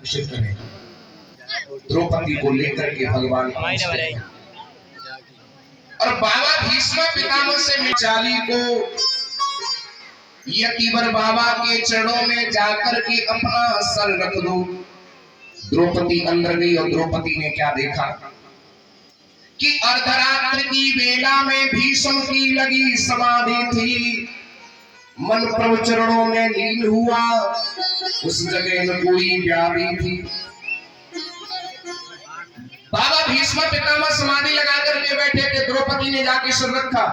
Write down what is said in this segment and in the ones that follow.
निषिद्ध है। द्रौपदी को लेकर के भगवान और बाबा भीष्म पितामह से मिचाली को यतिवर बाबा के चरणों में जाकर के अपना सर रख दो। द्रौपदी अंदर गई और द्रौपदी ने क्या देखा कि अर्धरात्रि की बेला में भीष्म की लगी समाधि थी, मन प्रभु चरणों में लीन हुआ, उस जगह में कोई व्याधि थी। बाबा भीष्म पितामह समाधि लगा करके बैठे थे। द्रौपदी ने जाके सिर रखा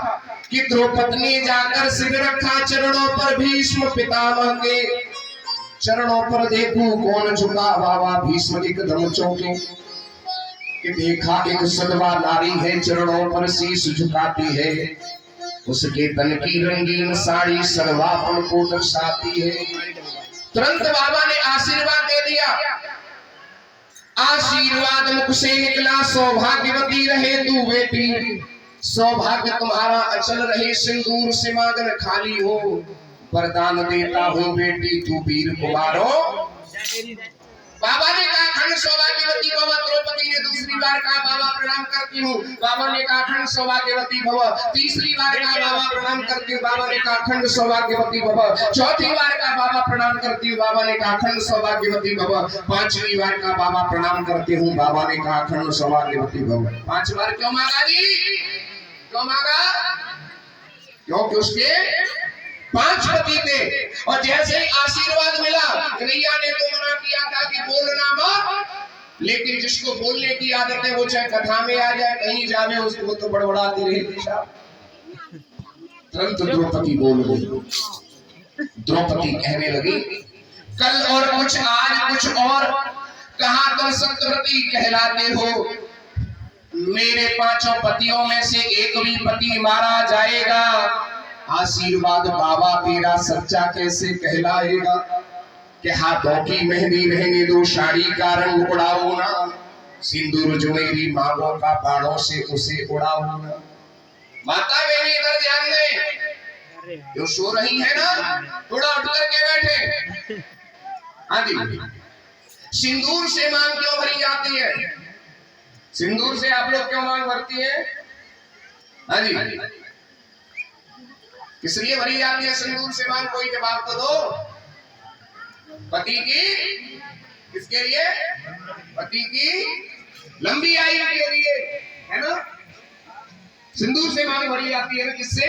कि द्रौपदी ने जाकर सिर रखा चरणों पर, भीष्म पितामह के चरणों पर। देखो कौन झुका, बाबा भीष्म एकदम चौंके कि देखा एक सदवा नारी है चरणों पर शीश झुकाती है, उसके तन की रंगीन साड़ी सर्वापन को दर्शाती है। तुरंत बाबा ने आशीर्वाद दे दिया। आशीर्वाद मुख से निकला, सौभाग्यवती रहे तू बेटी, सौभाग्य तुम्हारा अचल रहे, सिंदूर से मांगन खाली हो, वरदान देता हूँ बेटी तू वीर कुमार हो। बाबा ने कहा खंड सौभाग्यवती भव। द्रौपदी ने दूसरी बार कहा बाबा प्रणाम करती हूँ। बाबा ने कहा खंड सौभाग्यवती भव। तीसरी बार कहा बाबा प्रणाम करती हूँ। बाबा ने कहा खंड सौभाग्यवती भव। चौथी बार कहा बाबा प्रणाम करती हूँ। बाबा ने कहा खंड सौभाग्यवती भव। पांचवी बार कहा बाबा प्रणाम करती हूँ। बाबा ने कहा खंड सौभाग्यवती भव। 5 बार क्यों मांगा जी? क्यों मांगा? क्योंकि उसके 5 पति थे। और जैसे ही आशीर्वाद मिला, कन्हैया ने तो मना किया था कि बोलना मत, लेकिन जिसको बोलने की आदत है वो चाहे कथा में आ जाए कहीं जावे, उसको तो बड़बड़ाती रहेगी। तुरंत द्रौपदी बोल गई। द्रौपदी कहने लगी कल और कुछ आज कुछ और, कहां तुम सत्यवती कहलाते हो। मेरे 5 पतियों में से एक भी पति मारा जाएगा, आशीर्वाद बाबा तेरा सच्चा कैसे कहलाएगा। कि हाथों की मेहंदी रहने दो, साड़ी का रंग उड़ाओ ना, सिंदूर जो मेरी मांगों का बाणों से उसे उड़ाओ ना। माता बेटी इधर ध्यान दे, जो सो रही है ना थोड़ा उठ करके बैठे। हाँ जी, सिंदूर से मांग क्यों भरी जाती है? सिंदूर से आप लोग क्यों मांग भरती है? हाँ जी, किस लिए भरी जाती है सिंदूर से मांग? कोई जवाब तो दो। पति की, किसके लिए? पति की लंबी आयु के लिए, है ना? सिंदूर से मांग भरी जाती है ना, किससे?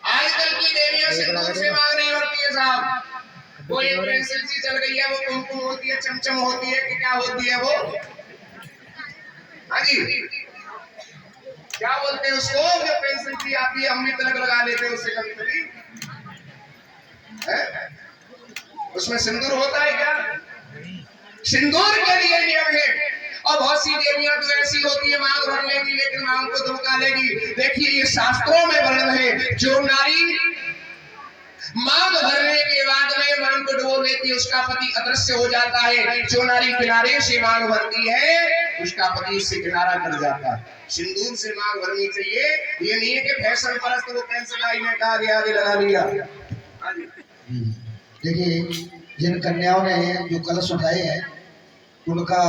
आजकल की देवियां सिंदूर से मांग नहीं भरती है साहब। वो एक पेंसिल सी चल गई है, वो कुमकुम होती है, चमचम होती है, कि क्या होती है वो? हाँ जी, क्या बोलते हैं उसको? जो पेंसिल सी आती है, हम भी तिलक लगा लेते हैं उससे कभी कभी, उसमें सिंदूर होता है क्या? सिंदूर के लिए नियम है। और बहुत सी देवियां तो ऐसी होती है मांग भर लेगी लेकिन मांग को धमका लेगी। देखिए ये शास्त्रों में वर्णन है, जो नारी मांग भरने के बाद में मांग को डुबो लेती है उसका पति अदृश्य हो जाता है। जो नारी किनारे से मांग भरती है उसका पति उससे किनारा कर जाता है। सिंदूर से मांग भरनी चाहिए, ये नहीं है कि फैशन परस्त वो पेंसिल आई ने कहा गया आगे लगा लिया। देखिए जिन कन्याओं ने जो कलश उठाए हैं उनका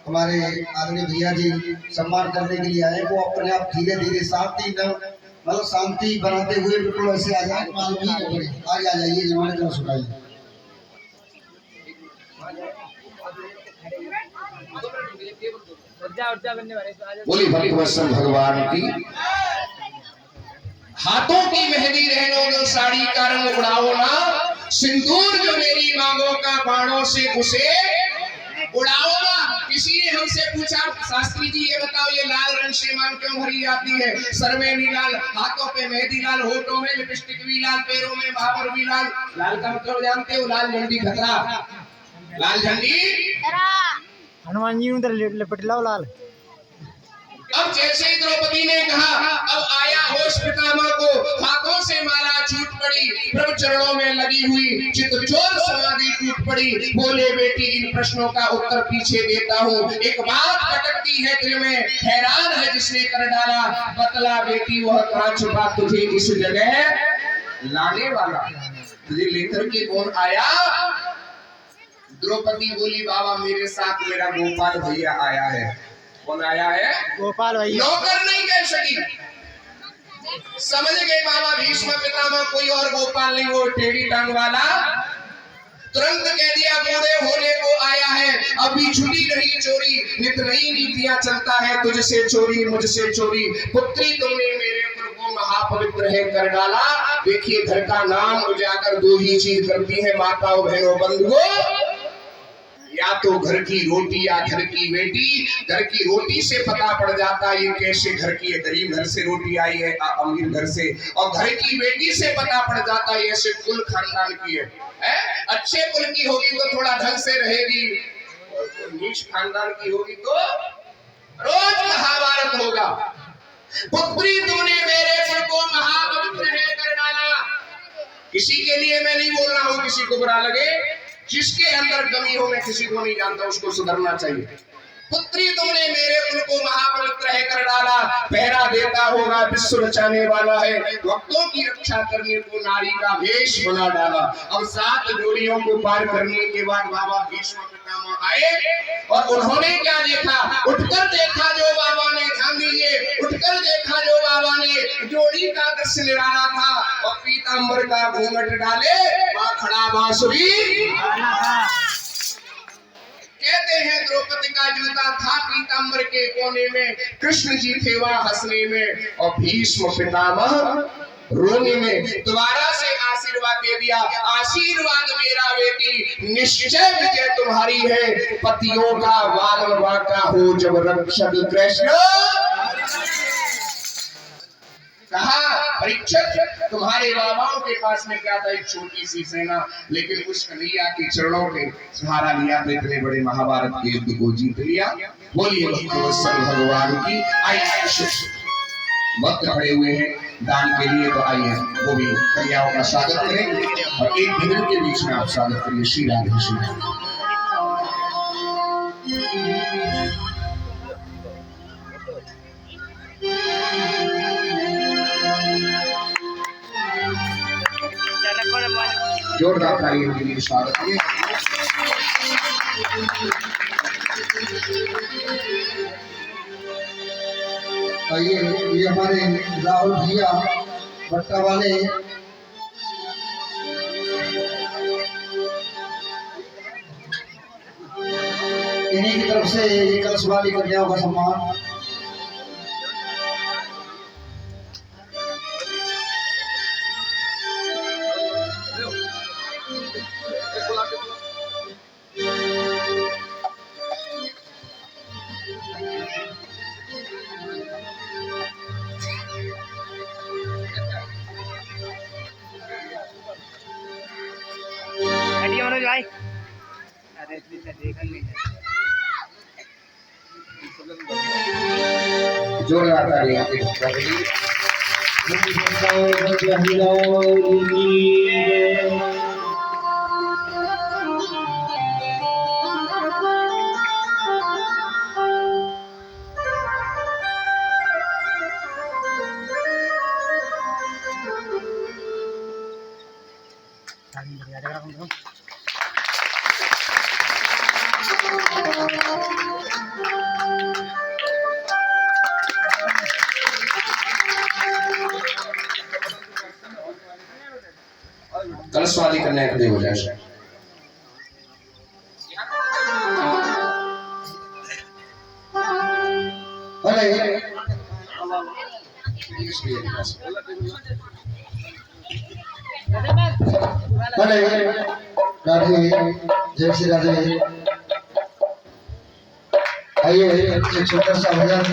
हमारे आदरणीय भैया जी सम्मान करने के लिए आए। वो अपने आप धीरे धीरे शांति न मतलब शांति बनाते हुए बिल्कुल ऐसे आ जाए, मालूम ही न पड़े। आगे आ जाइए, जिन्होंने कलश उठाए। बोली भक्तवत्सल भगवान की। हाथों की मेहंदी रहने दो, साड़ी का रंग उड़ाओ ना, सिंदूर जो मेरी मांगों का बाणों से उसे उड़ाओ ना। किसी ने हमसे पूछा शास्त्री जी ये बताओ ये लाल रंग से मांग क्यों भरी जाती है? सर में भी लाल, हाथों पे मेहंदी लाल, होठों में लिपस्टिक भी लाल, पैरों में भावर भी लाल। लाल का मतलब जानते हो? लाल झंडी खतरा, लाल झंडी हनुमान जी उधर लिपट लाओ लाल। अब जैसे ही द्रौपदी ने कहा अब आया होश पितामह को, हाथों से माला छूट पड़ी, प्रभु चरणों में लगी हुई चित्तचोर समाधि टूट पड़ी। बोले बेटी इन प्रश्नों का उत्तर पीछे देता हूँ, एक बात खटकती है दिल में, हैरान है जिसने कर डाला, बतला बेटी वह कहाँ छुपा तुझे इस जगह लाने वाला, तुझे लेकर के कौन आया? द्रौपदी बोली बाबा मेरे साथ मेरा गोपाल भैया आया है। कौन आया है? गोपाल भैया। नौकर नहीं कह सकी, समझ गए बाबा भीष्म पितामह कोई और गोपाल नहीं, वो टेढ़ी टांग वाला। तुरंत कह दिया बूढ़े होने को आया है, अभी छुटी रही चोरी, नित नई नीतियां चलता है, तुझसे चोरी मुझसे चोरी, पुत्री तुमने मेरे कुल को महापवित्र है कर डाला। देखिए घर का नाम उजागर दो ही चीज करती है माताओं बहनों बंधुओं, या तो घर की रोटी या घर की बेटी। घर की रोटी से पता पड़ जाता है ये कैसे घर की है, गरीब घर से रोटी आई है अमीर घर से, और घर की बेटी से पता पड़ जाता है ऐसे कुल खानदान की है। अच्छे कुल की होगी तो थोड़ा ढंग से रहेगी, नीच खानदान की होगी तो रोज महाभारत होगा। पुत्री तुमने मेरे कुल को महापवित्र है कर डाला। किसी के लिए मैं नहीं बोल रहा हूं किसी को बुरा लगे, जिसके अंदर कमी हो मैं किसी को नहीं जानता, उसको सुधरना चाहिए। पुत्री तुमने मेरे कुल को महापवित्र है कर डाला, पहरा देता होगा विश्व बचाने वाला है, भक्तों की रक्षा करने को नारी का वेश बना डाला। अब 7 जोड़ियों को पार करने के बाद बाबा भीष्म पितामह आए और उन्होंने क्या देखा, उठकर देखा जो बाबा ने, ध्यान दीजिए, उठकर देखा जो बाबा ने, जोड़ी का दृश्य निराला था और पीतांबर का घूंघट डाले वहां खड़ा बांसुरी। कहते हैं द्रौपदी का जूता था पीतांबर के कोने में, कृष्ण जी थे वहां हंसने में और भीष्म पितामह रोने में। दोबारा से आशीर्वाद दे दिया, आशीर्वाद मेरा बेटी, निश्चय विजय तुम्हारी है, पतियों का वाल वाका हो जब रक्षक कृष्ण। कहा परीक्षक तुम्हारे बाबाओं के पास में क्या था, एक छोटी सी सेना, लेकिन उस कन्हैया के चरणों के सहारा लिया तो इतने बड़े महाभारत के युद्ध को जीत लिया। बोलिए भक्तवत्सल भगवान की। आइए भक्त खड़े हुए हैं दान के लिए, तो आइए वो भी कन्याओं का स्वागत करें और एक भजन के बीच में आप स्वागत करिए। श्री राधे श्री राधे। जोरदार तालियों के लिए स्वागत है। आइए ये हमारे राहुल भैया भट्टा वाले, इन्हीं की तरफ से ये कलश वाली कन्याओं का सम्मान। जोरदार तालियां के कलश वाली कन्या खड़ी हो जाए। राधे जय श्री राधे। आइए एक छोटा सा भजन।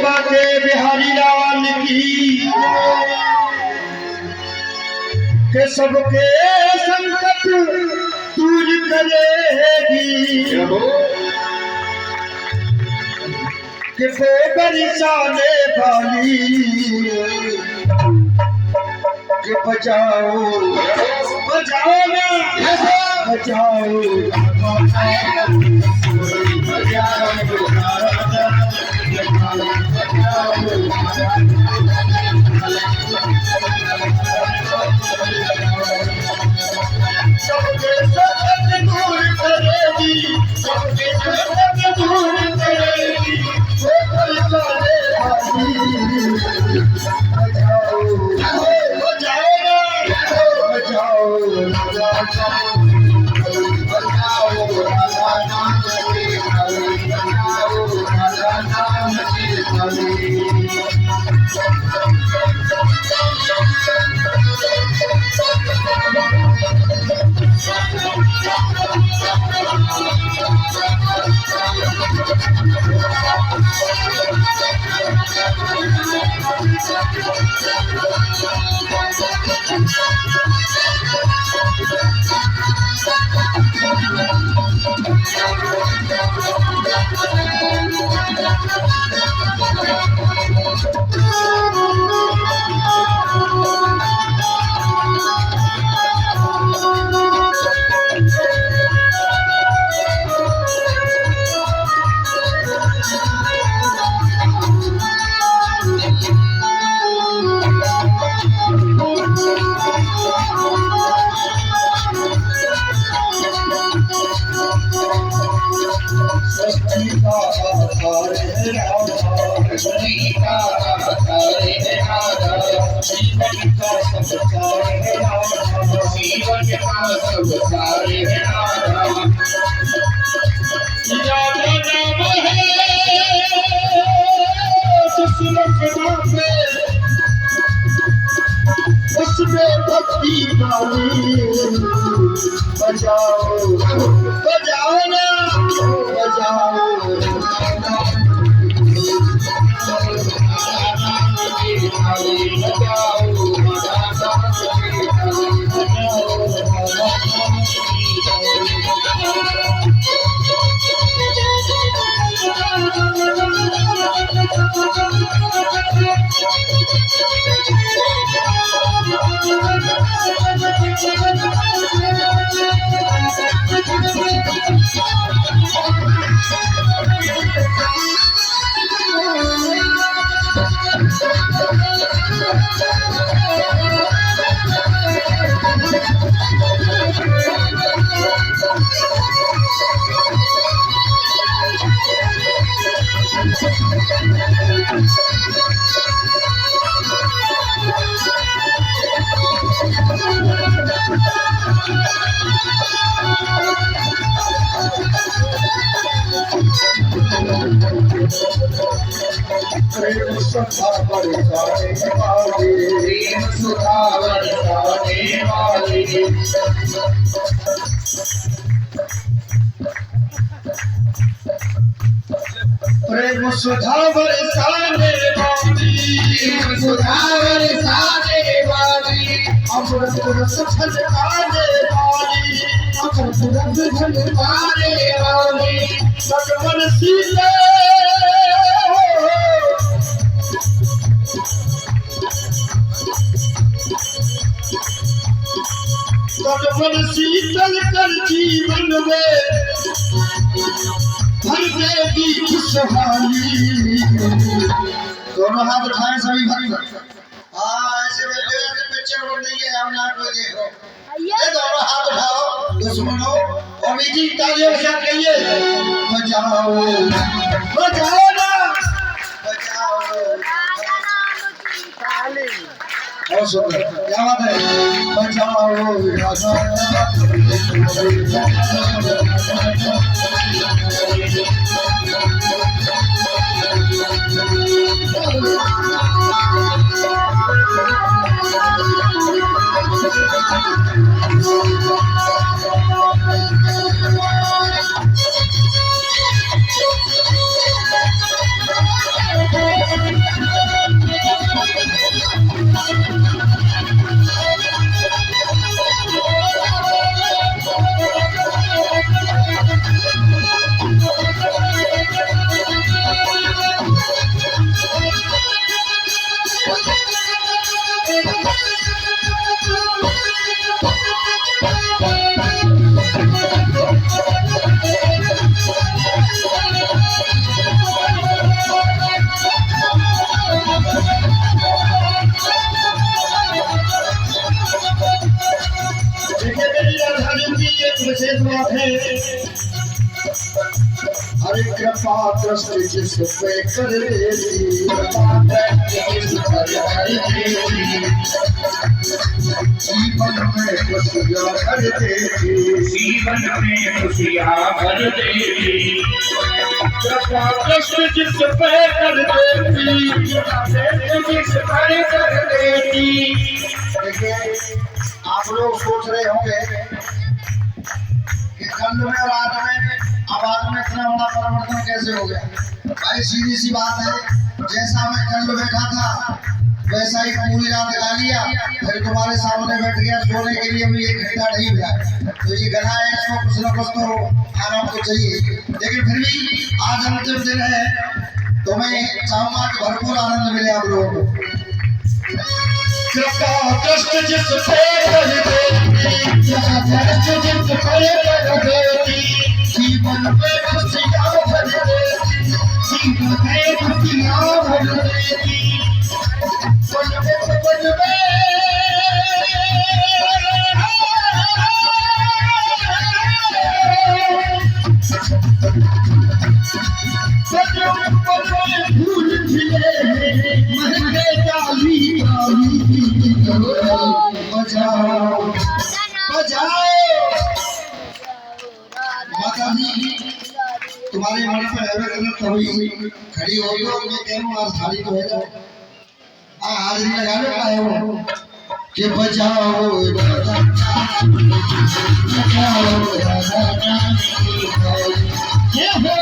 बातें बिहारी लाल की के सबके संकट दूर करेगी, के बरसाने वाली के बचाओ बजाओ ना बजाओ उसमें भक्ति बजाओ बजाओ ना प्रेम सुधा बरसाने वाली अमृत रस छलकाने वाली भगवन सीता भगवन शीतल कर जीवन में भर देगी खुशहाली। दोनों हाथ उठाए सभी भक्त। ऐसे पिक्चर बन रही है, हम नाट में देख रहे हो। ये दोनों हाथ उठाओ दुश्मनों और मीठी तालियों के साथ कहिए बचाओ बचाओ ना बचाओ। बहुत सुंदर, क्या बात है। बचाओ विशेष बात है, हरे कृपा दृष्टि जिस पे कर देती, जीवन में खुशियाँ भर देती, जीवन में खुशियाँ भर देती, कृपा दृष्टि जिस पे कर देती, जिस पर कर देती। देखिए आप लोग सोच रहे होंगे कि खंड में और आठ में आवाज में इतना बड़ा परिवर्तन कैसे हो गया। भाई सीधी सी बात है, जैसा मैं खंड बैठा था वैसा ही पूरी रात गा लिया, फिर तुम्हारे सामने बैठ गया। सोने के लिए भी 1 घंटा नहीं मिला, तो ये गला है, इसको कुछ न कुछ तो आराम तो चाहिए। लेकिन फिर भी आज अंतिम दिन है, तो मैं चाहूंगा कि भरपूर आनंद मिले आप लोगों को। कृपा कष्ट जिस पे कर देती, कष्ट जिस पे कर देती, जीवन में खुशियाँ भर देती, जीवन में खुशियाँ भर देती। पल में पल में फूल खिले महके डाली बजाओ बजाओ। माता जी तुम्हारे मन पर है कभी खड़ी हो गई, मैं कह रहा हूँ आज थाली तो है, हाजिरी लगा लो पाए हो कि बजाओ बजाओ ये हो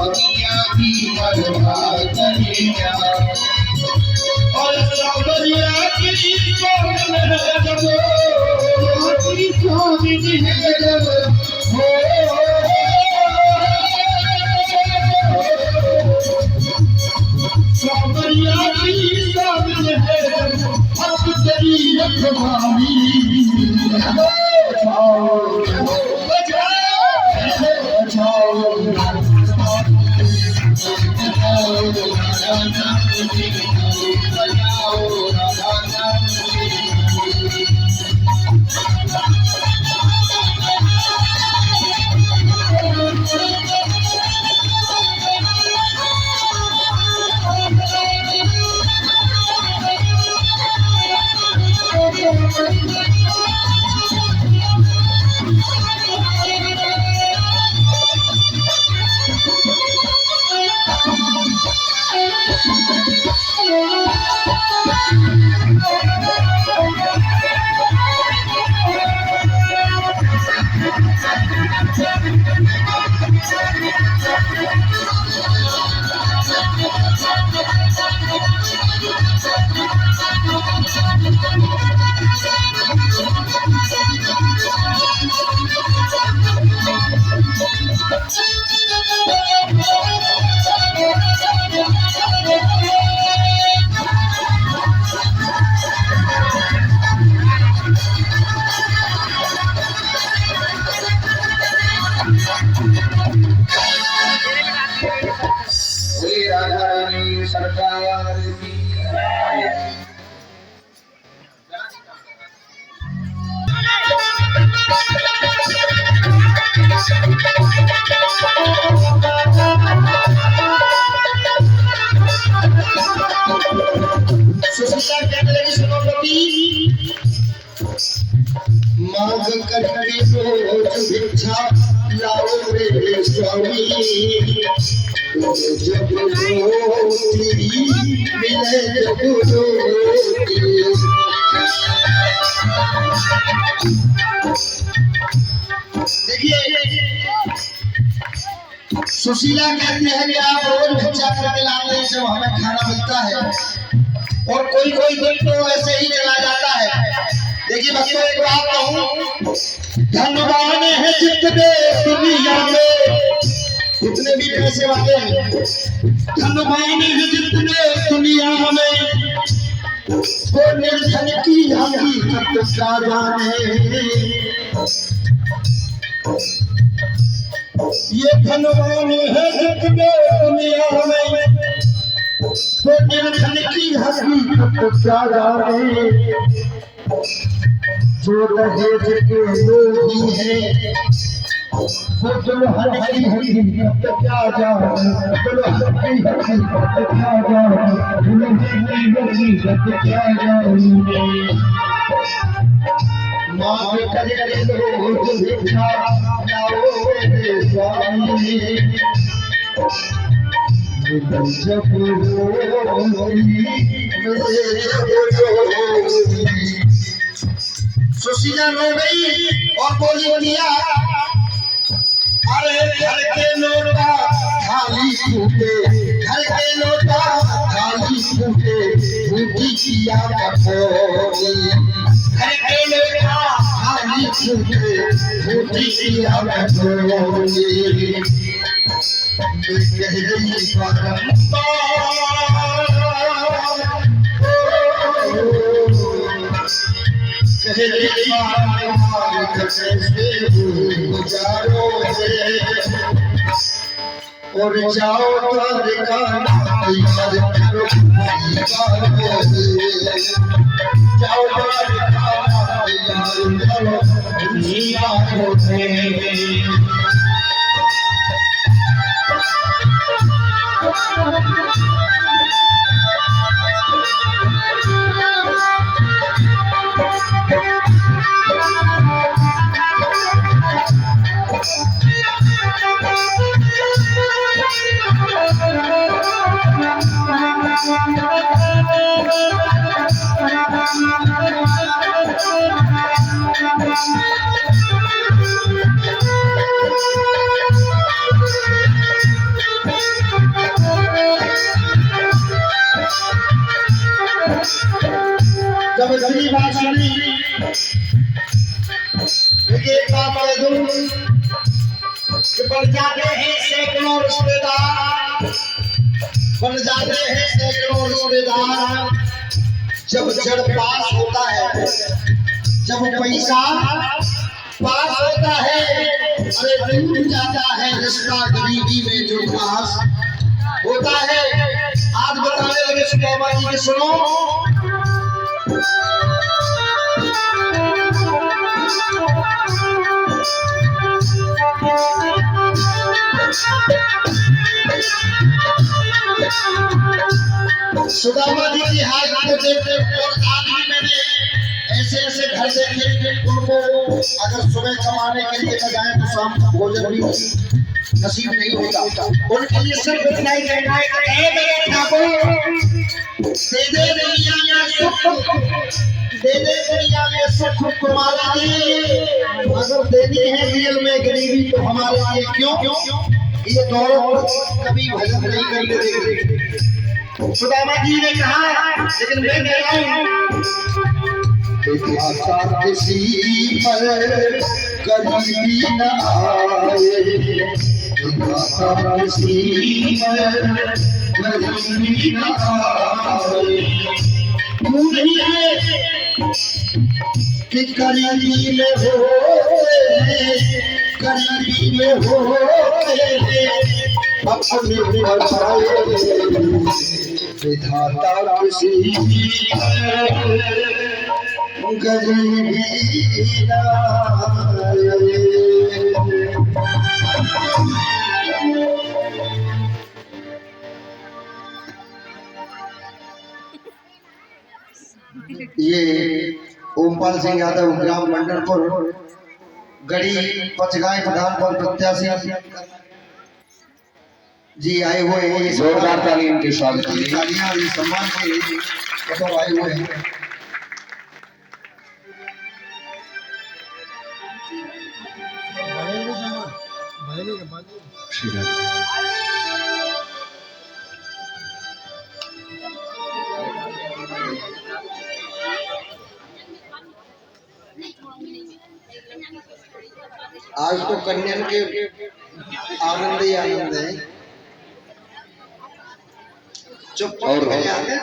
दुनिया की बर्बाद करेगा और सावरिया की सावरिया की सामने है अब तेरी रखवाली। मांग करके रोज भिक्षा लाओ रे स्वामी, जब रोटी मिले जब रोटी। देखिए सुशीला कहती है कि आप रोज भिक्षा करके लाते हैं जब हमें खाना मिलता है, और कोई कोई दिन तो ऐसे ही चला जाता है। देखिए बच्चों एक बात कहूँ, धनवान है जितने दुनिया में, जितने भी पैसे वाले हैं, धनवान है जितने दुनिया में, वो निर्धन की हकीकत क्या जाने। ये धनवान है जितने दुनिया में, वो निर्धन की हकीकत क्या जाने। जो दहेज के लोभी हैं, वो दुल्हन की हकीकत क्या जाने, दुल्हन की हकीकत क्या जाने, दुल्हन की हकीकत क्या जाने। मांग करके रोज भिक्षा लाओ रे स्वामी, जब रोटी मिले रोटी। सुशीला रो गई और बोली दिया, अरे घर के लोटा थाली फूटे, घर के लोटा थाली फूटे, फूटी किया कठोरी। घर के लोटा थाली फूटे, फूटी किया कठोरी। मैं कह रही और जाओ द्वारिका तैयार करो, जाओ द्वारिका तैयार करो। जब गरीब बात सुनी, एक बात कह दूं कि बढ़ जाते हैं सैकड़ों रिश्तेदार, बढ़ जाते हैं सैकड़ों रिश्तेदार। जब जड़ पास होता है, जब पैसा पास होता है, अरे टूट जाता है रिश्ता गरीबी में जो पास होता है। आज बताने लगे सुदामा जी के, सुनो सुदामा जी की हालत को देखते और आज भी मैंने ऐसे ऐसे घर देखे, उनको अगर सुबह कमाने के लिए न जाए तो शाम का भोजन भी नसीब नहीं होता। उनके लिए सिर्फ इतना ही कहना है, दे दे दुनिया में सुख, दे दे दुनिया में सुख तुम्हारे लिए, अगर देनी है जेल में गरीबी तो हमारे लिए क्यों। ये दोनों कभी भजन नहीं करते देखे। सुदामा जी ने कहा, लेकिन मैं कह रहा हूं किसी पर गरीबी न आए, किसी पर गरीबी न आए। नहीं है कि गरीबी में हो, गरीबी में हो अपने विधाता किसी गरीबी ना आए। ये ओमपाल सिंह यादव ग्राम मंडलपुर गढ़ी पचगांव प्रधानपुर प्रत्याशी जी आए हुए हैं। ये जोरदार ताली इनके स्वागत के लिए। तालियां ये सम्मान के मतलब आए हुए हैं। आज तो कन्या के आनंद ही आनंद है। चुप और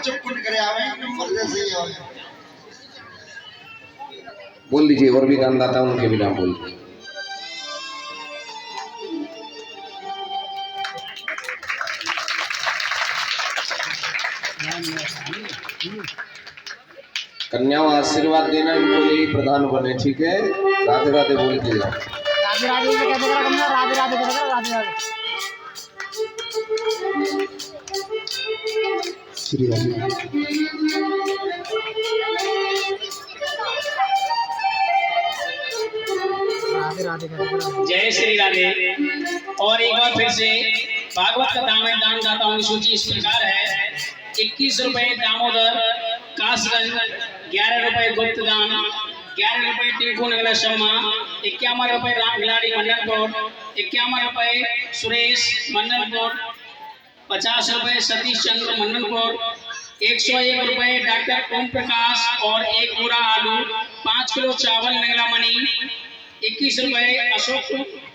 चुप करे आवे नंबर जैसे ही आवे। बोल दीजिए और भी दानदाता उनके भी नाम बोल दीजिए। कन्याओं आशीर्वाद देना इनको, यही प्रधान बने। ठीक है, राधे राधे बोल दीजिएगा। राधे राधे से कैसे करा कन्या? राधे राधे करेगा, राधे राधे। श्री राधे राधे राधे करेगा। जय श्री राधे। और एक बार फिर से भागवत कथा में दानदाताओं की सूची इस प्रकार है। 21 रुपए दामोदर कासगंज, 11 रुपए गुप्त दान, 11 रुपए टिंकू नगला शर्मा, 51 रुपए राम खिलाड़ी मंडलपुर, 51 रुपए सुरेश मंडलपुर, 50 रुपए सतीश चंद्र मंडलपुर, 101 रुपए डॉक्टर ओम प्रकाश और 1 पूरा आलू, 5 किलो चावल नगला मणि, 21 रुपए अशोक